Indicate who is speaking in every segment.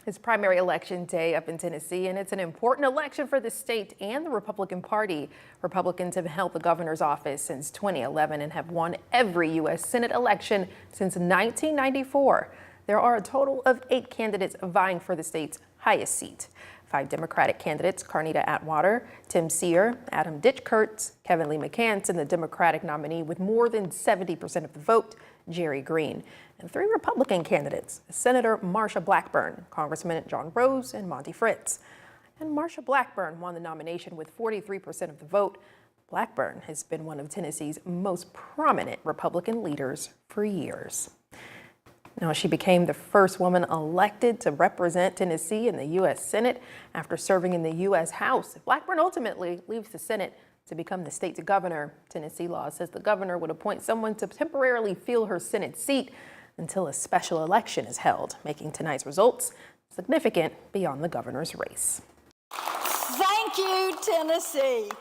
Speaker 1: It's primary election day up in Tennessee, and it's an important election for the state and the Republican Party. Republicans have held the governor's office since 2011 and have won every U.S. Senate election since 1994. There are a total of 8 candidates vying for the state's highest seat. 5 Democratic candidates, Carnita Atwater, Tim Sear, Adam Ditchkurtz, Kevin Lee McCants, and the Democratic nominee with more than 70% of the vote, Jerri Green, and 3 Republican candidates, Senator Marsha Blackburn, Congressman John Rose, and Monty Fritz. And Marsha Blackburn won the nomination with 43% of the vote. Blackburn has been one of Tennessee's most prominent Republican leaders for years. Now, she became the first woman elected to represent Tennessee in the U.S. Senate after serving in the U.S. House. Blackburn ultimately leaves the Senate to become the state's governor. Tennessee law says the governor would appoint someone to temporarily fill her Senate seat until a special election is held, making tonight's results significant beyond the governor's race.
Speaker 2: Thank you, Tennessee.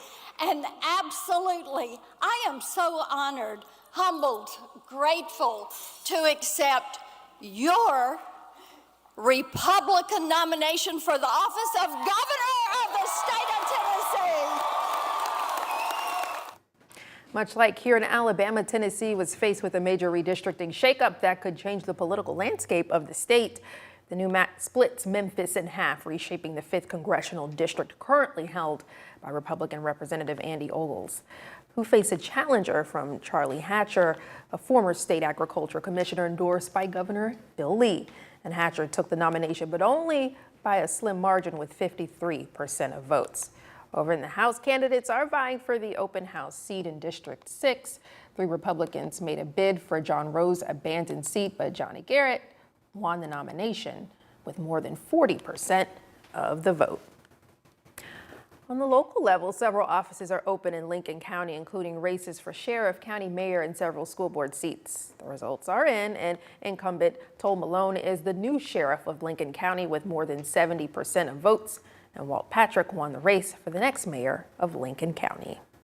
Speaker 2: And absolutely, I am so honored, humbled, grateful to accept your Republican nomination for the office of governor of the state of Tennessee.
Speaker 1: Much like here in Alabama, Tennessee was faced with a major redistricting shakeup that could change the political landscape of the state. The new map splits Memphis in half, reshaping the 5th congressional district currently held by Republican Representative Andy Ogles, who faced a challenger from Charlie Hatcher, a former state agriculture commissioner endorsed by Governor Bill Lee. And Hatcher took the nomination, but only by a slim margin with 53% of votes. Over in the House, candidates are vying for the open house seat in District 6. 3 Republicans made a bid for John Rose's abandoned seat, but Johnny Garrett won the nomination with more than 40% of the vote. On the local level, several offices are open in Lincoln County, including races for sheriff, county mayor, and several school board seats. The results are in, and incumbent Toll Malone is the new sheriff of Lincoln County with more than 70% of votes, and Walt Patrick won the race for the next mayor of Lincoln County.